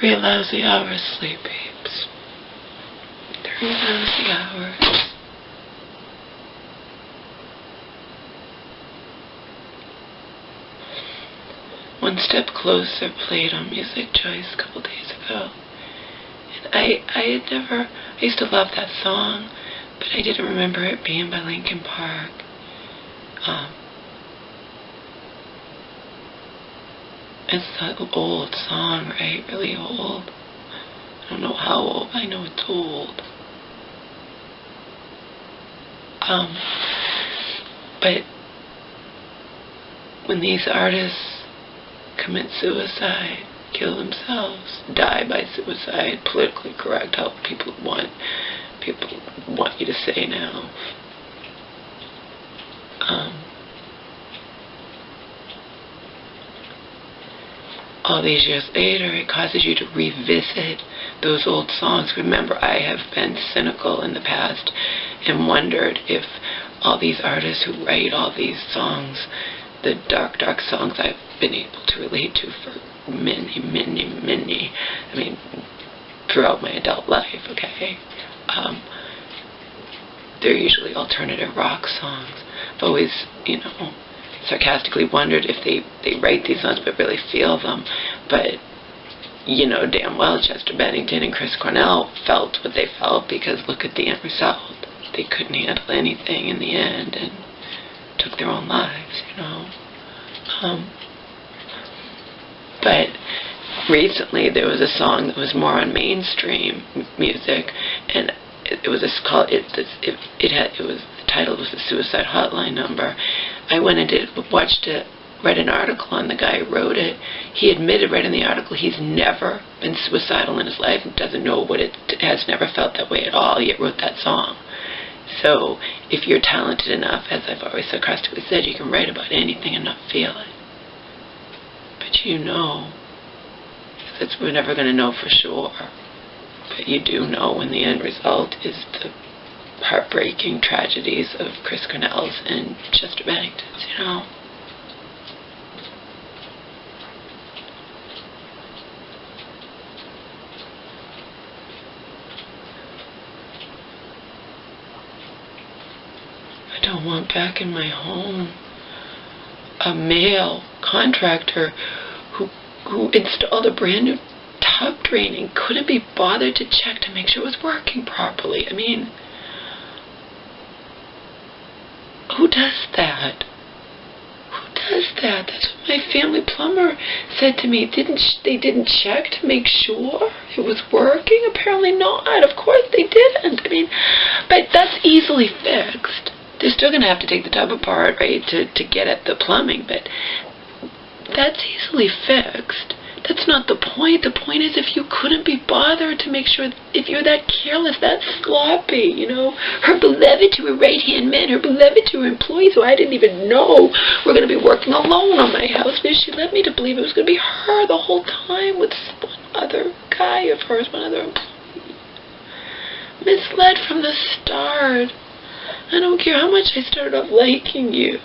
3 lousy hours sleep, babes. 3 lousy hours. One Step Closer played on Music Choice a couple days ago. And I used to love that song, but I didn't remember it being by Linkin Park. It's that old song, right? Really old. I don't know how old, I know it's old. But when these artists commit suicide, kill themselves, die by suicide, politically correct, how people want you to say now. All these years later, it causes you to revisit those old songs. Remember, I have been cynical in the past and wondered if all these artists who write all these songs, the dark, dark songs I've been able to relate to for many, I mean, throughout my adult life, okay? They're usually alternative rock songs. I've always, sarcastically wondered if they write these songs but really feel them. But you know damn well Chester Bennington and Chris Cornell felt what they felt, because look at the end result. They couldn't handle anything in the end and took their own lives, But recently there was a song that was more on mainstream music, and the title was the Suicide Hotline Number. I went and read an article on the guy who wrote it. He admitted right in the article he's never been suicidal in his life and doesn't know what it has never felt that way at all, yet wrote that song. So if you're talented enough, as I've always sarcastically said, you can write about anything and not feel it. But that's we're never going to know for sure. But you do know when the end result is the heartbreaking tragedies of Chris Cornell's and Chester Bennington's, I don't want back in my home a male contractor who installed a brand new tub drain and couldn't be bothered to check to make sure it was working properly. I mean, who does that? Who does that? That's what my family plumber said to me. They didn't check to make sure it was working? Apparently not. Of course they didn't. I mean, but that's easily fixed. They're still going to have to take the tub apart, right, to get at the plumbing, but that's easily fixed. That's not the point. The point is, if you couldn't be bothered to make sure, if you're that careless, that sloppy, her beloved to her right-hand man, her beloved to her employees who I didn't even know were going to be working alone on my house, because she led me to believe it was going to be her the whole time with one other guy of hers, one other employee. Misled from the start. I don't care how much I started off liking you.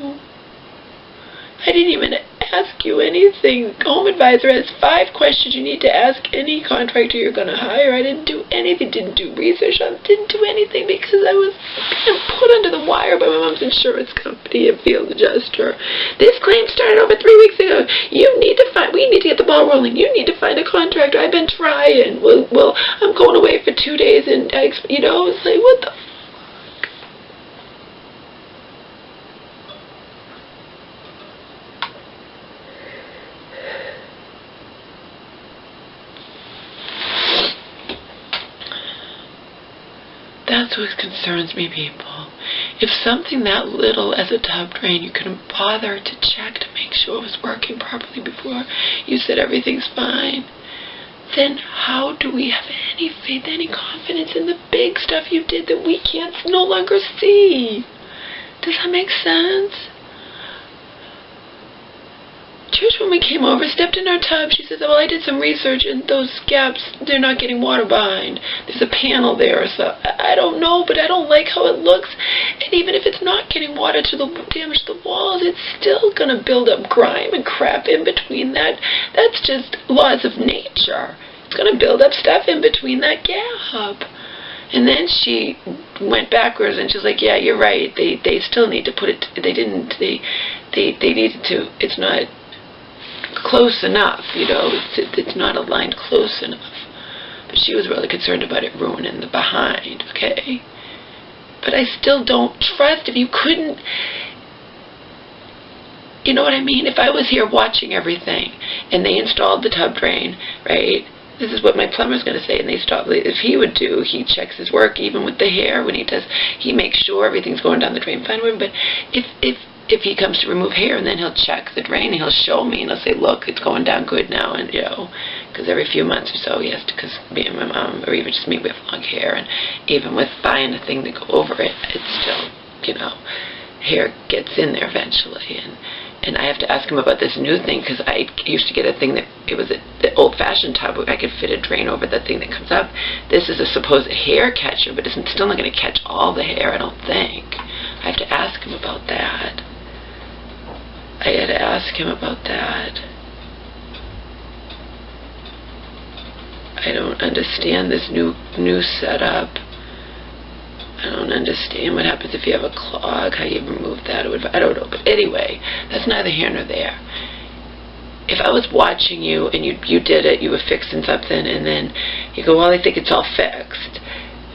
I didn't even ask you anything. Home Advisor has 5 questions you need to ask any contractor you're going to hire. I didn't do anything, didn't do research, didn't do anything because I was being put under the wire by my mom's insurance company and field adjuster. This claim started over 3 weeks ago. We need to get the ball rolling. You need to find a contractor. I've been trying. Well, I'm going away for 2 days and, it's like, what the That's what concerns me, people. If something that little as a tub drain you couldn't bother to check to make sure it was working properly before you said everything's fine, then how do we have any faith, any confidence in the big stuff you did that we can't no longer see? Does that make sense? Church woman came over, stepped in our tub. She says, well, I did some research, and those gaps, they're not getting water behind. There's a panel there. So I don't know, but I don't like how it looks. And even if it's not getting water to damage the walls, it's still going to build up grime and crap in between that. That's just laws of nature. It's going to build up stuff in between that gap. And then she went backwards, and she's like, yeah, you're right. They still need to put it, they needed to, it's not close enough, you know, it's not aligned close enough. But she was really concerned about it ruining the behind, okay? But I still don't trust, if you couldn't, you know what I mean? If I was here watching everything, and they installed the tub drain, right? This is what my plumber's going to say, and they stop. If he would do, he checks his work, even with the hair, when he does, he makes sure everything's going down the drain fine. But if he comes to remove hair, and then he'll check the drain, and he'll show me, and he'll say, look, it's going down good now, and, you know, because every few months or so he has to, because me and my mom, or even just me, we have long hair, and even with buying a thing to go over it, it's still, you know, hair gets in there eventually, and I have to ask him about this new thing, because I used to get a thing that, it was the old-fashioned tub where I could fit a drain over the thing that comes up. This is a supposed hair catcher, but it's still not going to catch all the hair, I don't think. I have to ask him about that. I had to ask him about that. I don't understand this new setup. I don't understand what happens if you have a clog, how you remove that. I don't know. But anyway, that's neither here nor there. If I was watching you and you did it, you were fixing something, and then you go, well, I think it's all fixed.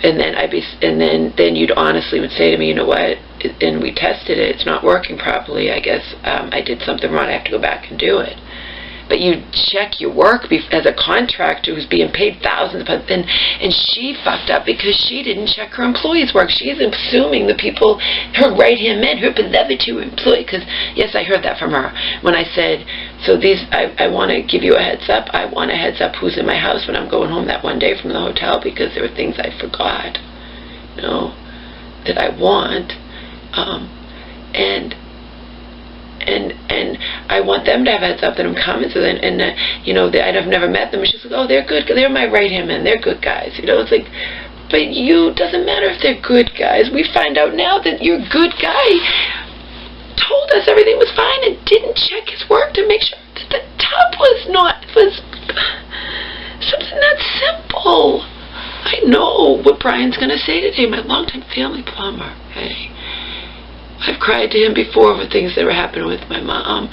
And then then you'd honestly would say to me, you know what, and we tested it, it's not working properly. I guess I did something wrong, I have to go back and do it. But you check your work as a contractor who's being paid thousands of pounds, and she fucked up because she didn't check her employees' work. She's assuming the people, her right-hand men, her beloved two employees, because, yes, I heard that from her. When I said, so I want to give you a heads up. I want a heads up who's in my house when I'm going home that one day from the hotel, because there were things I forgot, you know, that I want. And I want them to have heads up that I'm coming. So then, you know, I've never met them. And she's like, oh, they're good. They're my right-hand men. They're good guys. You know, it's like, but doesn't matter if they're good guys. We find out now that your good guy told us everything was fine and didn't check his work to make sure that the tub was something that simple. I know what Brian's going to say today, my longtime family plumber. Hey. I've cried to him before for things that were happening with my mom.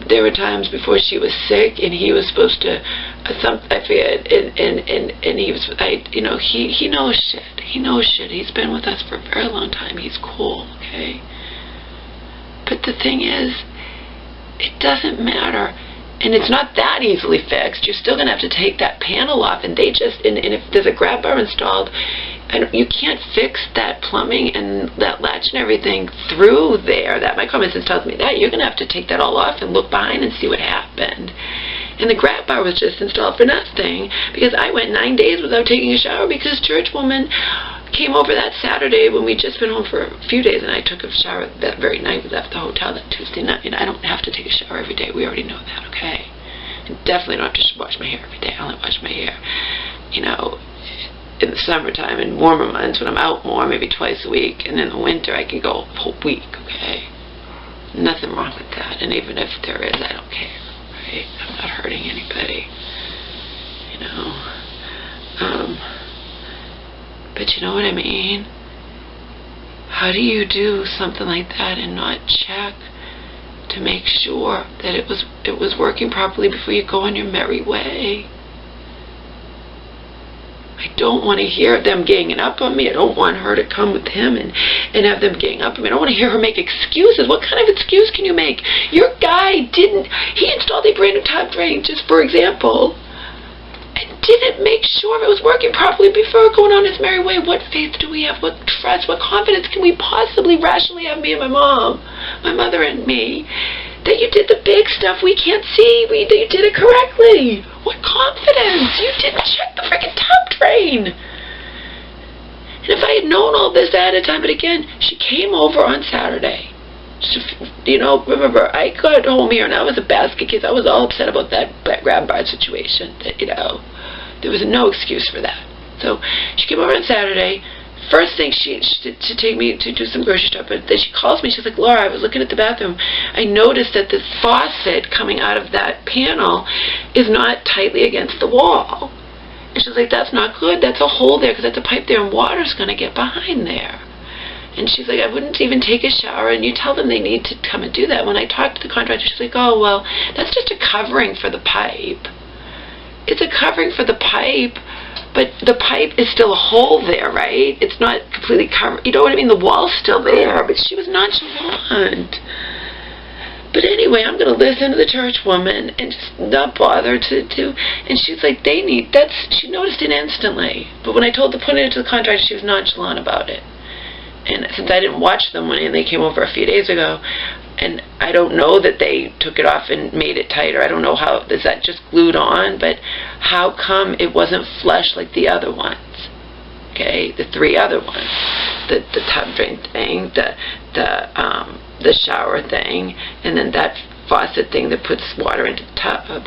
There were times before she was sick, and he was supposed to, I forget, and he was, you know, he knows shit. He knows shit. He's been with us for a very long time. He's cool, okay? But the thing is, it doesn't matter. And it's not that easily fixed. You're still going to have to take that panel off, and they just, and if there's a grab bar installed, and you can't fix that plumbing and that latch and everything through there. That, my common sense tells me that. You're going to have to take that all off and look behind and see what happened. And the grab bar was just installed for nothing, because I went 9 days without taking a shower, because church woman came over that Saturday when we'd just been home for a few days, and I took a shower that very night. We left the hotel that Tuesday night. You know, I don't have to take a shower every day. We already know that, okay? And definitely don't have to wash my hair every day. I only wash my hair, you know, in the summertime and warmer months when I'm out more, maybe twice a week. And in the winter, I can go a whole week, okay? Nothing wrong with that. And even if there is, I don't care, right? I'm not hurting anybody, you know? But you know what I mean? How do you do something like that and not check to make sure that it was working properly before you go on your merry way? I don't want to hear them ganging up on me. I don't want her to come with him and have them gang up on me. I don't want to hear her make excuses. What kind of excuse can you make? Your guy he installed a brand new tub drain, just for example, and didn't make sure it was working properly before going on his merry way. What faith do we have? What trust? What confidence can we possibly rationally have, me and my mom, my mother and me, that you did the big stuff we can't see, that you did it correctly? What confidence? You didn't check the freaking tub drain. And if I had known all this ahead of time, but again, she came over on Saturday. You know, remember, I got home here and I was a basket case. I was all upset about that grab bar situation. That, you know, there was no excuse for that. So she came over on Saturday. First thing, she to take me to do some grocery stuff, but then she calls me. She's like, Laura, I was looking at the bathroom. I noticed that this faucet coming out of that panel is not tightly against the wall. And she's like, that's not good. That's a hole there because that's a pipe there and water's going to get behind there. And she's like, I wouldn't even take a shower, and you tell them they need to come and do that. When I talked to the contractor, she's like, oh, well, that's just a covering for the pipe. It's a covering for the pipe, but the pipe is still a hole there, right? It's not completely covered. You know what I mean? The wall's still there, but she was nonchalant. But anyway, I'm going to listen to the church woman and just not bother to and she's like, she noticed it instantly. But when I told her to put it into the contractor, she was nonchalant about it. And since I didn't watch them when they came over a few days ago, and I don't know that they took it off and made it tighter. I don't know how, is that just glued on? But how come it wasn't flush like the other ones? Okay, the 3 other ones. The tub drain thing, the shower thing, and then that faucet thing that puts water into the tub.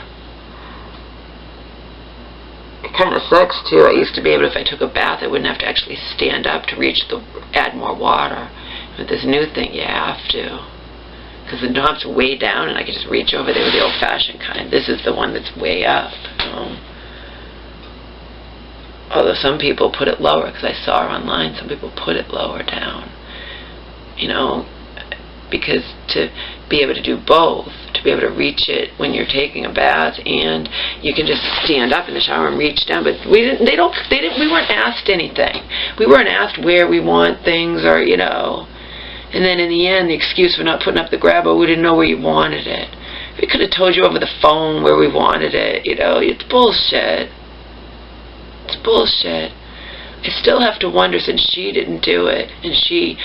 It kind of sucks too. I used to be able to, if I took a bath, I wouldn't have to actually stand up to add more water. With this new thing, you have to. Because the knob's way down and I can just reach over there with the old-fashioned kind. This is the one that's way up. Although some people put it lower, because I saw online, some people put it lower down. You know, because to be able to do both, to be able to reach it when you're taking a bath, and you can just stand up in the shower and reach down. But we weren't asked anything. We weren't asked where we want things, or you know. And then in the end, the excuse for not putting up the grabber, we didn't know where you wanted it. We could have told you over the phone where we wanted it. You know, it's bullshit. It's bullshit. I still have to wonder, since she didn't do it, and she,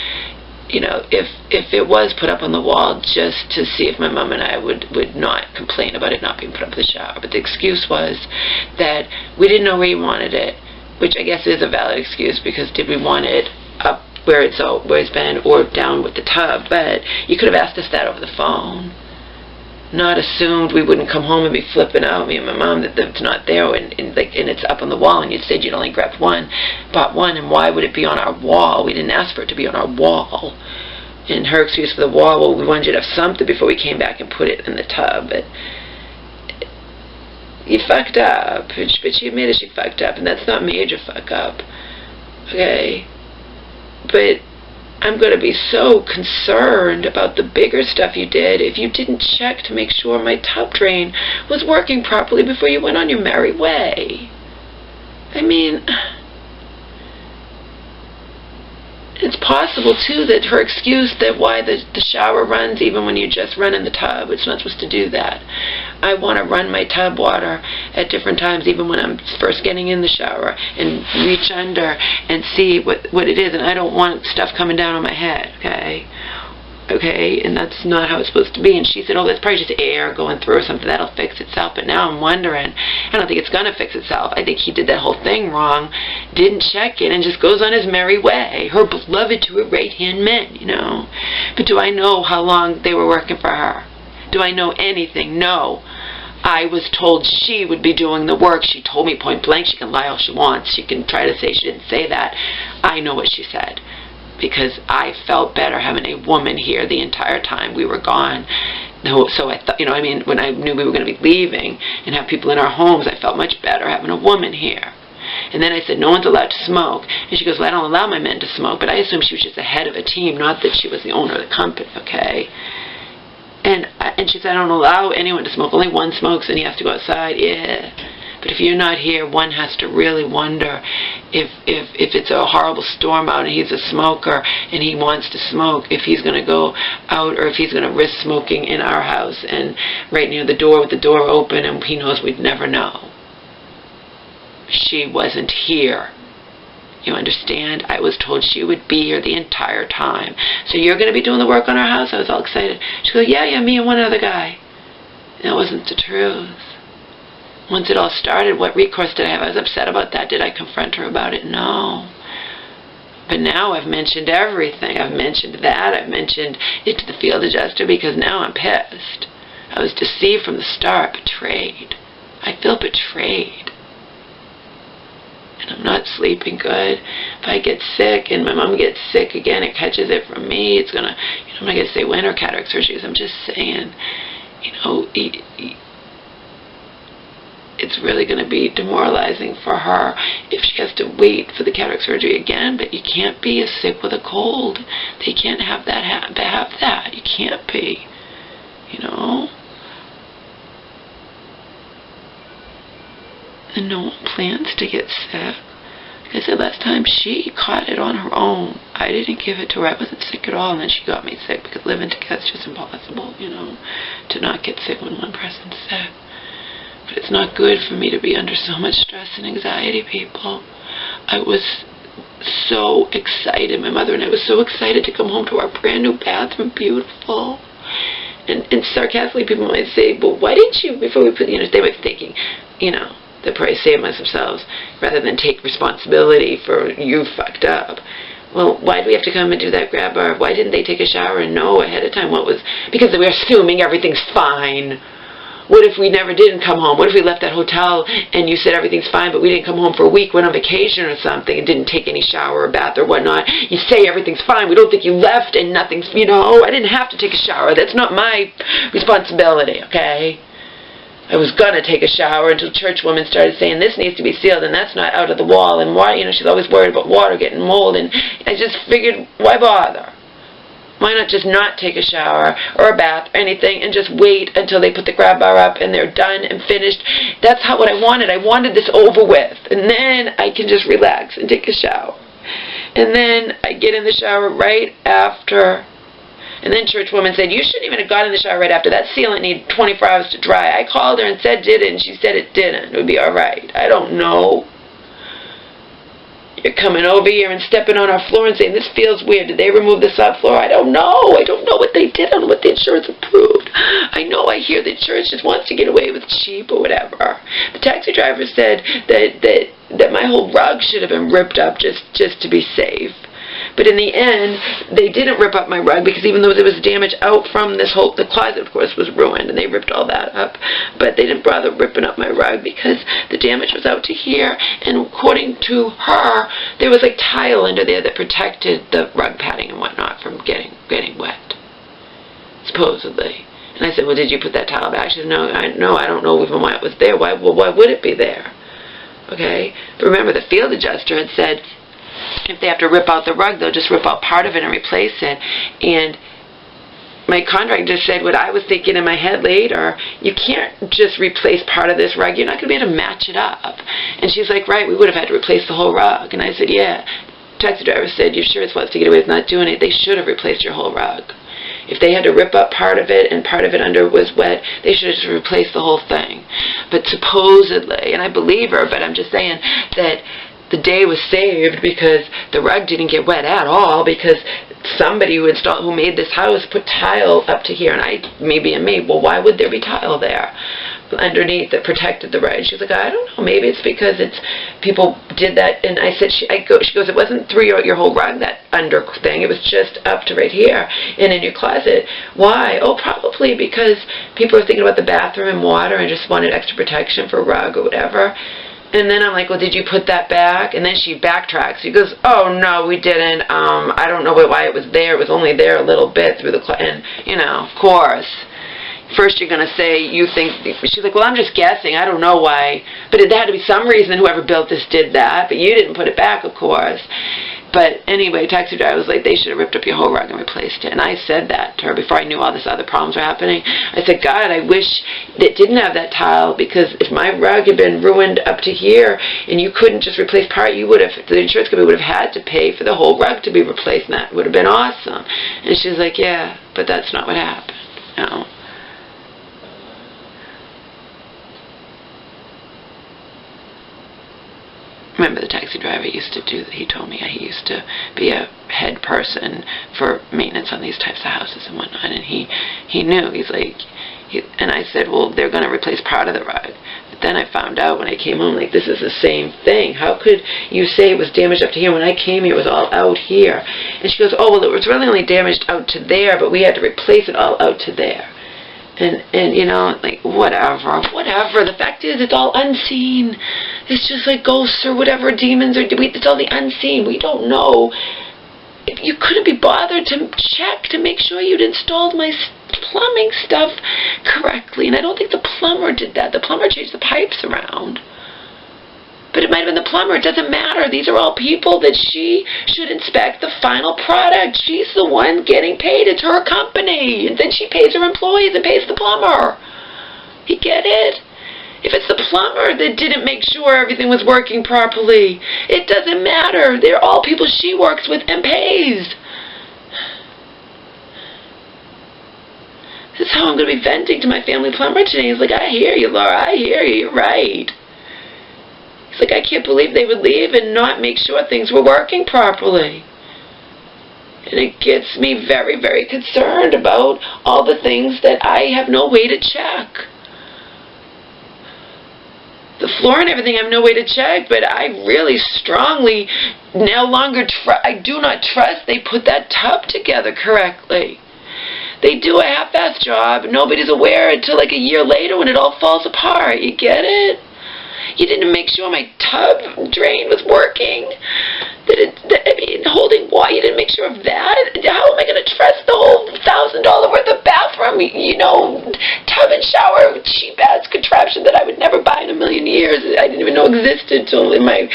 you know, if it was put up on the wall, just to see if my mom and I would not complain about it not being put up in the shower. But the excuse was that we didn't know where you wanted it, which I guess is a valid excuse, because did we want it up where it's been, or down with the tub? But you could have asked us that over the phone. Not assumed we wouldn't come home and be flipping out, me and my mom, that it's not there, and it's up on the wall, and you said you'd only grabbed one, bought one, and why would it be on our wall? We didn't ask for it to be on our wall. And her excuse for the wall, well, we wanted you to have something before we came back and put it in the tub. But you fucked up. But she admitted she fucked up, and that's not major fuck up. Okay? But I'm going to be so concerned about the bigger stuff you did if you didn't check to make sure my tub drain was working properly before you went on your merry way. I mean, it's possible too that her excuse that why the shower runs even when you just run in the tub, it's not supposed to do that. I want to run my tub water at different times, even when I'm first getting in the shower, and reach under and see what it is, and I don't want stuff coming down on my head, okay, and that's not how it's supposed to be. And she said, oh, that's probably just air going through or something, that'll fix itself. But now I'm wondering, I don't think it's going to fix itself. I think he did that whole thing wrong, didn't check it, and just goes on his merry way. Her beloved to her right-hand men, you know. But do I know how long they were working for her? Do I know anything? No. I was told she would be doing the work. She told me point blank. She can lie all she wants. She can try to say she didn't say that. I know what she said, because I felt better having a woman here the entire time we were gone. So I thought, you know, I mean, when I knew we were going to be leaving and have people in our homes, I felt much better having a woman here. And then I said, no one's allowed to smoke. And she goes, well, I don't allow my men to smoke. But I assumed she was just the head of a team, not that she was the owner of the company, okay? And she said, I don't allow anyone to smoke. Only one smokes and he has to go outside. Yeah. But if you're not here, one has to really wonder if it's a horrible storm out and he's a smoker and he wants to smoke, if he's going to go out or if he's going to risk smoking in our house and right near the door with the door open, and he knows we'd never know. She wasn't here. You understand? I was told she would be here the entire time. So you're going to be doing the work on our house? I was all excited. She goes, yeah, me and one other guy. And that wasn't the truth. Once it all started, what recourse did I have? I was upset about that. Did I confront her about it? No. But now I've mentioned everything. I've mentioned that. I've mentioned it to the field adjuster, because now I'm pissed. I was deceived from the start, betrayed. I feel betrayed. And I'm not sleeping good. If I get sick and my mom gets sick again, it catches it from me. It's going to, you know, I'm not going to say when or cataract surgery. I'm just saying, you know, it's really going to be demoralizing for her if she has to wait for the cataract surgery again. But you can't be as sick with a cold. They can't have that. You can't be, you know. And no one plans to get sick. Like I said last time, she caught it on her own. I didn't give it to her. I wasn't sick at all, and then she got me sick, because living together is just impossible, you know, to not get sick when one person's sick. But it's not good for me to be under so much stress and anxiety, people. I was so excited. My mother and I were so excited to come home to our brand new bathroom, beautiful. And sarcastically, people might say, well, why didn't you, before we put, you know, they might be thinking, you know, they'll probably save themselves rather than take responsibility for you fucked up. Well, why do we have to come and do that grab bar? Why didn't they take a shower and know ahead of time what was, because we were assuming everything's fine. What if we never didn't come home? What if we left that hotel and you said everything's fine, but we didn't come home for a week, went on vacation or something, and didn't take any shower or bath or whatnot? You say everything's fine. We don't think you left and nothing's, you know, I didn't have to take a shower. That's not my responsibility, okay? I was going to take a shower until church women started saying this needs to be sealed and that's not out of the wall. And why, you know, she's always worried about water getting mold. And I just figured, why bother? Why not just not take a shower or a bath or anything and just wait until they put the grab bar up and they're done and finished? That's what I wanted. I wanted this over with. And then I can just relax and take a shower. And then I get in the shower right after. And then church woman said, you shouldn't even have got in the shower right after. That sealant needed 24 hours to dry. I called her and said did it, and she said it didn't. It would be all right. I don't know. You're coming over here and stepping on our floor and saying, this feels weird. Did they remove the subfloor? I don't know. I don't know what they did. I don't know what the insurance approved. I know I hear the church just wants to get away with cheap or whatever. The taxi driver said that my whole rug should have been ripped up just to be safe. But in the end, they didn't rip up my rug, because even though there was damage out from this whole, the closet, of course, was ruined, and they ripped all that up. But they didn't bother ripping up my rug because the damage was out to here. And according to her, there was like tile under there that protected the rug padding and whatnot from getting wet, supposedly. And I said, well, did you put that tile back? She said, no, I don't know even why it was there. Why would it be there? Okay? But remember, the field adjuster had said, if they have to rip out the rug, they'll just rip out part of it and replace it. And my contractor said what I was thinking in my head later, you can't just replace part of this rug. You're not going to be able to match it up. And she's like, right, we would have had to replace the whole rug. And I said, yeah. The taxi driver said, you sure it's wants to get away with not doing it? They should have replaced your whole rug. If they had to rip up part of it and part of it under was wet, they should have just replaced the whole thing. But supposedly, and I believe her, but I'm just saying that the day was saved because the rug didn't get wet at all, because somebody who made this house put tile up to here, and well, why would there be tile there underneath that protected the rug? She was like, I don't know, maybe it's because people did that. And I said, she goes, it wasn't through your whole rug, that under thing, it was just up to right here and in your closet. Why? Oh, probably because people were thinking about the bathroom and water and just wanted extra protection for a rug or whatever. And then I'm like, well, did you put that back? And then she backtracks. She goes, oh, no, we didn't. I don't know why it was there. It was only there a little bit through the and, you know, of course. First you're going to say you think, she's like, well, I'm just guessing. I don't know why. But there had to be some reason whoever built this did that. But you didn't put it back, of course. But anyway, taxi driver was like, they should have ripped up your whole rug and replaced it. And I said that to her before I knew all this other problems were happening. I said, God, I wish it didn't have that tile, because if my rug had been ruined up to here and you couldn't just replace part, the insurance company would have had to pay for the whole rug to be replaced, and that would have been awesome. And she's like, yeah, but that's not what happened. No. Remember, the taxi driver he told me he used to be a head person for maintenance on these types of houses and whatnot, and he knew, and I said, well, they're going to replace part of the rug. But then I found out when I came home, like, this is the same thing. How could you say it was damaged up to here when I came here, it was all out here? And she goes, oh, well, it was really only damaged out to there, but we had to replace it all out to there. And you know, like, whatever. The fact is, it's all unseen. It's just like ghosts or whatever, demons, it's all the unseen. We don't know. If you couldn't be bothered to check to make sure you'd installed my plumbing stuff correctly, and I don't think the plumber did that. The plumber changed the pipes around. But it might have been the plumber. It doesn't matter. These are all people that she should inspect the final product. She's the one getting paid. It's her company. And then she pays her employees and pays the plumber. You get it? If it's the plumber that didn't make sure everything was working properly, it doesn't matter. They're all people she works with and pays. This is how I'm going to be venting to my family plumber today. He's like, I hear you, Laura. I hear you. You're right. He's like, I can't believe they would leave and not make sure things were working properly. And it gets me very, very concerned about all the things that I have no way to check. The floor and everything I have no way to check, but I really strongly no longer I do not trust they put that tub together correctly. They do a half-assed job. Nobody's aware until like a year later when it all falls apart. You get it? You didn't make sure my tub drain was working. Holding water, you didn't make sure of that. How am I going to trust the whole $1,000 worth of bathroom, tub and shower, cheap-ass contraption that I would never buy in a million years? I didn't even know existed until we never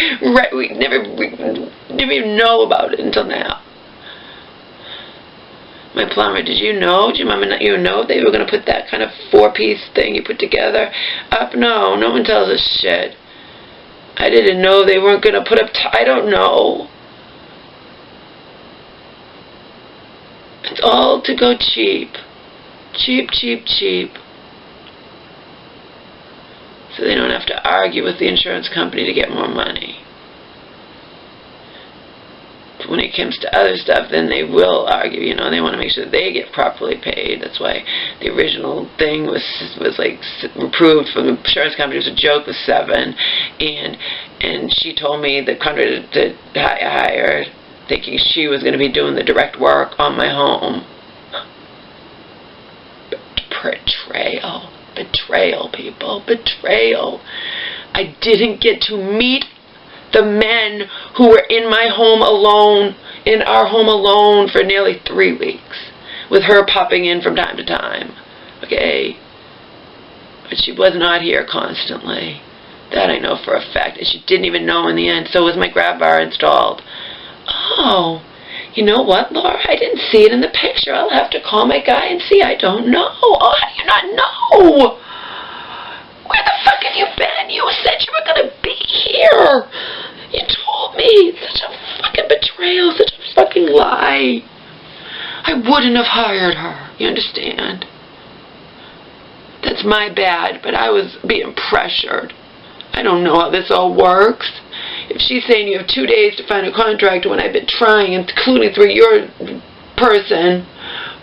even know about it until now. My plumber, did you know? Do you remember you know they were going to put that kind of 4-piece thing you put together up? No, no one tells us shit. I didn't know they weren't going to put up, I don't know. It's all to go cheap. Cheap, cheap, cheap. So they don't have to argue with the insurance company to get more money. When it comes to other stuff, then they will argue, they want to make sure that they get properly paid. That's why the original thing was like approved from the insurance company. It was a joke with 7, and she told me the contractor that I hired, thinking she was going to be doing the direct work on my home. Betrayal. Betrayal, people. Betrayal. I didn't get to meet the men who were in my home alone, in our home alone for nearly 3 weeks, with her popping in from time to time, okay? But she was not here constantly. That I know for a fact, and she didn't even know in the end. So was my grab bar installed. Oh, you know what, Laura? I didn't see it in the picture. I'll have to call my guy and see. I don't know. Oh, how do you not know? Where the fuck have you been? You said you were going to be here. You told me. Such a fucking betrayal. Such a fucking lie. I wouldn't have hired her. You understand? That's my bad, but I was being pressured. I don't know how this all works. If she's saying you have 2 days to find a contractor when I've been trying, including through your person,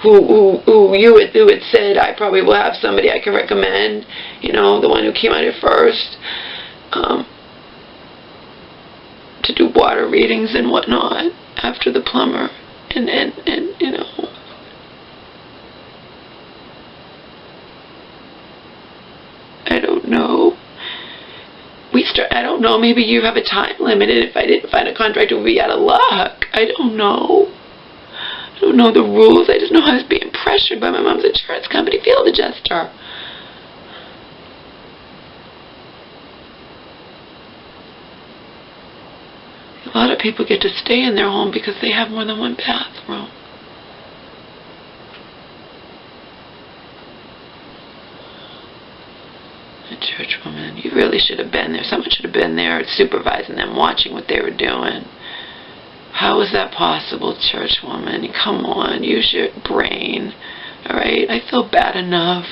who had said I probably will have somebody I can recommend, the one who came out here first, to do water readings and whatnot after the plumber, and I don't know. I don't know, maybe you have a time limit, and if I didn't find a contractor, we'd be out of luck. I don't know. I don't know the rules. I just know I was being pressured by my mom's insurance company field adjuster. A lot of people get to stay in their home because they have more than one bathroom. A church woman, you really should have been there. Someone should have been there supervising them, watching what they were doing. How is that possible, church woman? Come on, use your brain. Alright, I feel bad enough.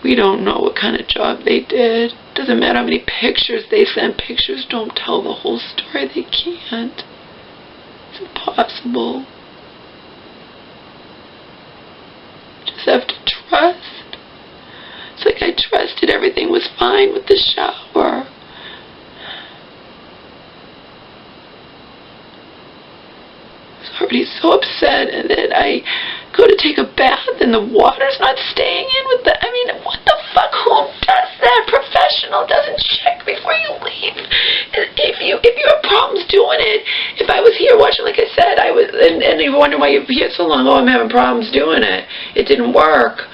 We don't know what kind of job they did. Doesn't matter how many pictures they send. Pictures don't tell the whole story. They can't. It's impossible. Just have to trust. It's like I trusted everything was fine with the shower. I was already so upset, and then I go to take a bath and the water's not staying in with the, what the fuck? Who does that? Professional doesn't check before you leave. If you have problems doing it, if I was here watching, like I said, and you wonder why you're here so long, oh, I'm having problems doing it. it didn't work.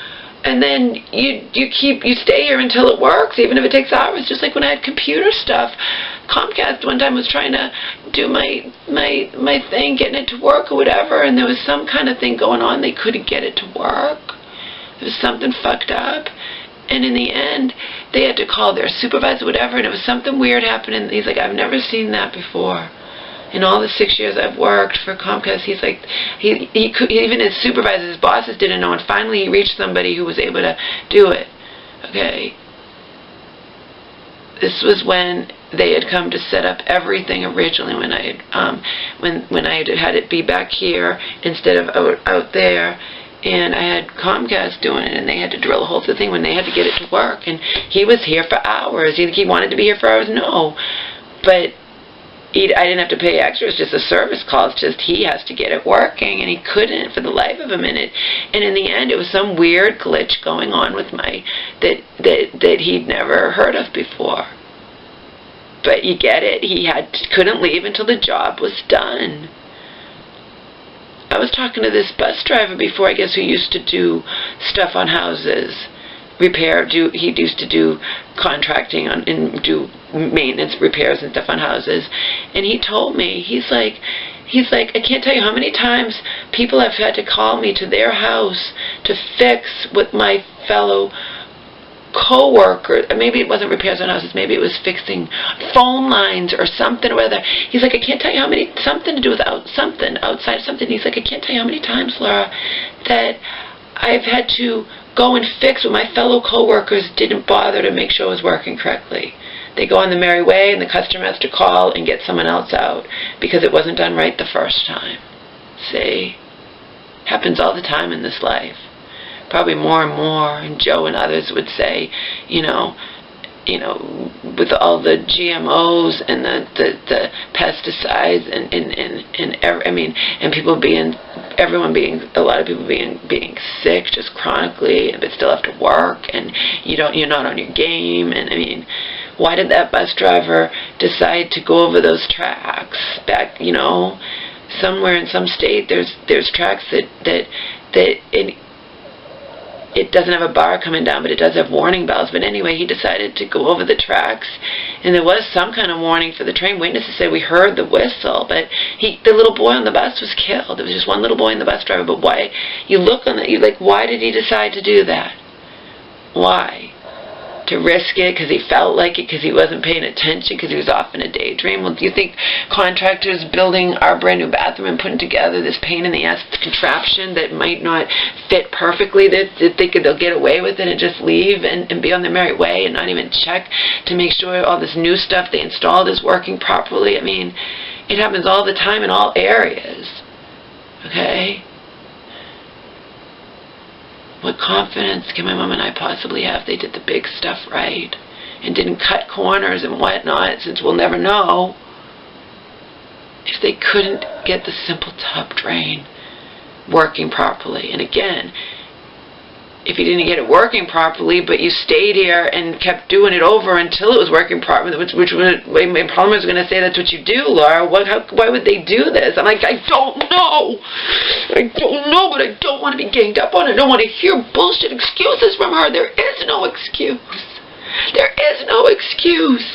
And then you stay here until it works, even if it takes hours. Just like when I had computer stuff, Comcast one time was trying to do my thing, getting it to work or whatever, and there was some kind of thing going on. They couldn't get it to work. There was something fucked up, and in the end, they had to call their supervisor, whatever, and it was something weird happening. He's like, I've never seen that before. In all the 6 years I've worked for Comcast, he's like, even his supervisors, his bosses didn't know, and finally he reached somebody who was able to do it. Okay. This was when they had come to set up everything originally, when I had, when I had it be back here instead of out there, and I had Comcast doing it, and they had to drill a hole through the thing when they had to get it to work, and he was here for hours. He wanted to be here for hours? No. But I didn't have to pay extra. It's just a service call. It's just he has to get it working, and he couldn't for the life of him. And in the end, it was some weird glitch going on with that he'd never heard of before. But you get it. He couldn't leave until the job was done. I was talking to this bus driver before, I guess, who used to do stuff on houses. He used to do contracting and do maintenance, repairs and stuff on houses, and he told me, he's like, I can't tell you how many times people have had to call me to their house to fix with my fellow co-worker. Maybe it wasn't repairs on houses, maybe it was fixing phone lines or something or whether. He's like, I can't tell you how many, something to do with something outside of something. He's like, I can't tell you how many times, Laura, that I've had to go and fix what my fellow co-workers didn't bother to make sure it was working correctly. They go on the merry way, and the customer has to call and get someone else out because it wasn't done right the first time. See? Happens all the time in this life. Probably more and more, and Joe and others would say, you know, with all the GMOs and the pesticides and people being, a lot of people being sick just chronically, but still have to work, and you're not on your game. And I mean, why did that bus driver decide to go over those tracks back? Somewhere in some state, there's tracks that it doesn't have a bar coming down, but it does have warning bells. But anyway, he decided to go over the tracks, and there was some kind of warning for the train. Witnesses say we heard the whistle, but the little boy on the bus was killed. There was just one little boy and the bus driver. But why? You look on it, you're like, why did he decide to do that? Why? To risk it because he felt like it, because he wasn't paying attention, because he was off in a daydream? Well, do you think contractors building our brand new bathroom and putting together this pain in the ass contraption that might not fit perfectly, that think they'll get away with it and just leave and be on their merry way and not even check to make sure all this new stuff they installed is working properly? I mean, it happens all the time in all areas. Okay? What confidence can my mom and I possibly have they did the big stuff right and didn't cut corners and whatnot, since we'll never know, if they couldn't get the simple tub drain working properly? And again, if you didn't get it working properly, but you stayed here and kept doing it over until it was working properly, which my plumber is going to say that's what you do, Laura. Why would they do this? I'm like, I don't know. I don't know, but I don't want to be ganged up on it. I don't want to hear bullshit excuses from her. There is no excuse. There is no excuse.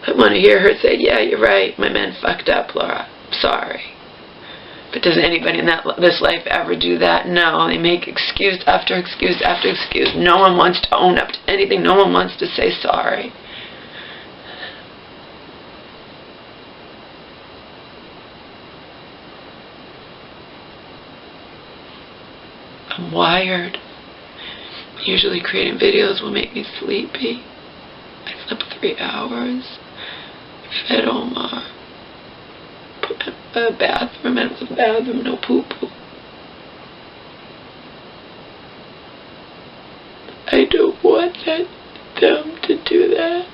I want to hear her say, yeah, you're right, my man fucked up, Laura. I'm sorry. But does anybody in this life ever do that? No, they make excuse after excuse after excuse. No one wants to own up to anything. No one wants to say sorry. I'm wired. Usually creating videos will make me sleepy. I slept 3 hours. Fed Omar. Put him in a bathroom, and it was a bathroom, no poo-poo. I don't want them to do that.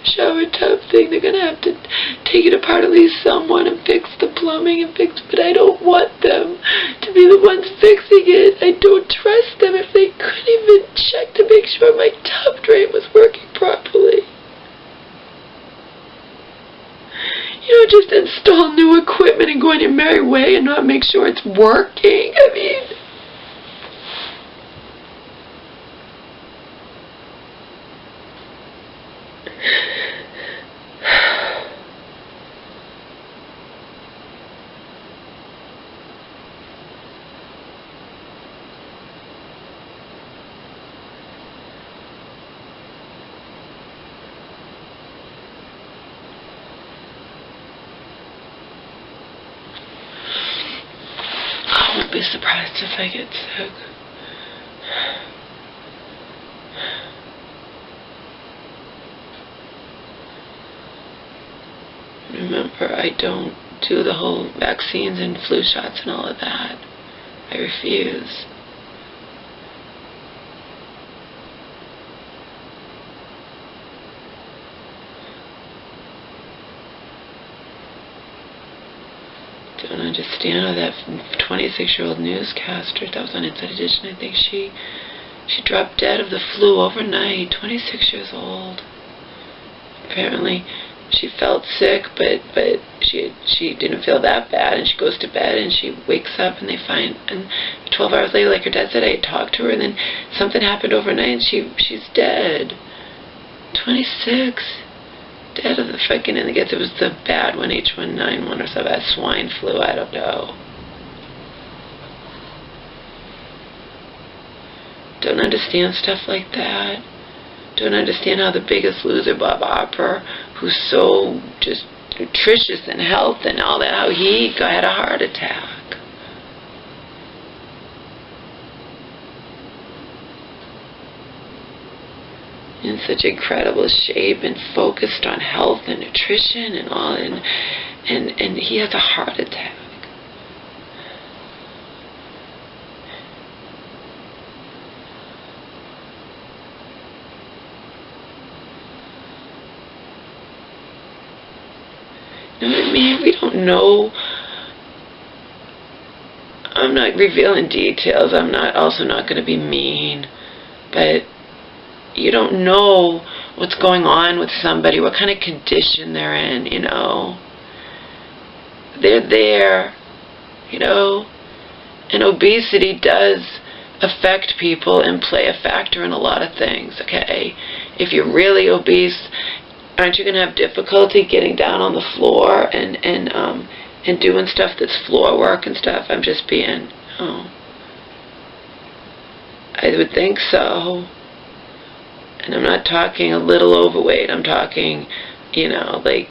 Shower tub thing, they're going to have to take it apart, at least someone, and fix the plumbing and fix, but I don't want them to be the ones fixing it. I don't trust them if they couldn't even check to make sure my tub drain was working properly. on your merry way and not make sure it's working? I mean, I won't be surprised if I get sick. Remember, I don't do the whole vaccines and flu shots and all of that. I refuse. Don't understand how that 26-year-old newscaster, that was on Inside Edition, I think she dropped dead of the flu overnight, 26 years old. Apparently she felt sick, but she didn't feel that bad, and she goes to bed and she wakes up and they find, and 12 hours later, like her dad said, I talked to her and then something happened overnight and she's dead. 26. Dead of the fucking, and I guess it was the bad one, H1N1 or so, bad swine flu, I don't know. Don't understand stuff like that. Don't understand how the Biggest Loser, Bob Opera, who's so just nutritious and health and all that, how he had a heart attack. In such incredible shape and focused on health and nutrition and all, and he has a heart attack. You know what I mean? We don't know. I'm not revealing details. I'm also not going to be mean, but you don't know what's going on with somebody, what kind of condition they're in, you know. They're there, you know. And obesity does affect people and play a factor in a lot of things, okay? If you're really obese, aren't you going to have difficulty getting down on the floor and doing stuff that's floor work and stuff? I'm just being, I would think so. And I'm not talking a little overweight. I'm talking, you know, like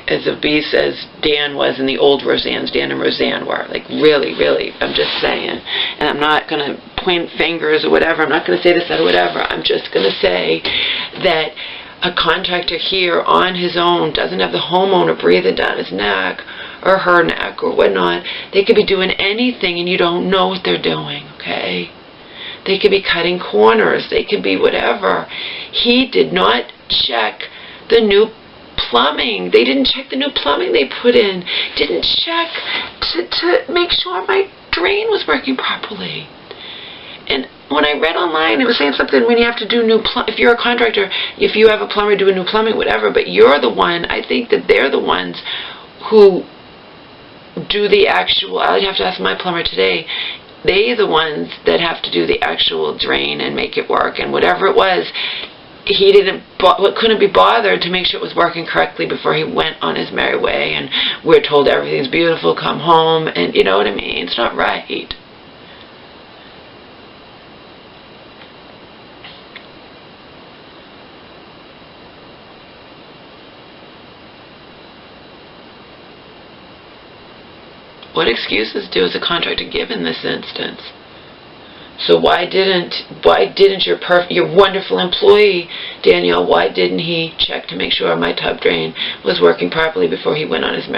as obese as Dan was in the old Roseanne's, Dan and Roseanne were. Like really, really, I'm just saying. And I'm not going to point fingers or whatever. I'm not going to say this or whatever. I'm just going to say that a contractor here on his own doesn't have the homeowner breathing down his neck or her neck or whatnot. They could be doing anything and you don't know what they're doing, okay? They could be cutting corners. They could be whatever. He did not check the new plumbing. They didn't check the new plumbing they put in. Didn't check to make sure my drain was working properly. And when I read online, it was saying something when you have to do new if you're a contractor, if you have a plumber do a new plumbing, whatever, but you're the one, I think that they're the ones who do the actual, I'd have to ask my plumber today, they're the ones that have to do the actual drain and make it work, and whatever it was, he couldn't be bothered to make sure it was working correctly before he went on his merry way, and we're told everything's beautiful, come home, and you know what I mean? It's not right. What excuses does a contractor give in this instance? So why didn't your wonderful employee, Danielle, why didn't he check to make sure my tub drain was working properly before he went on his merry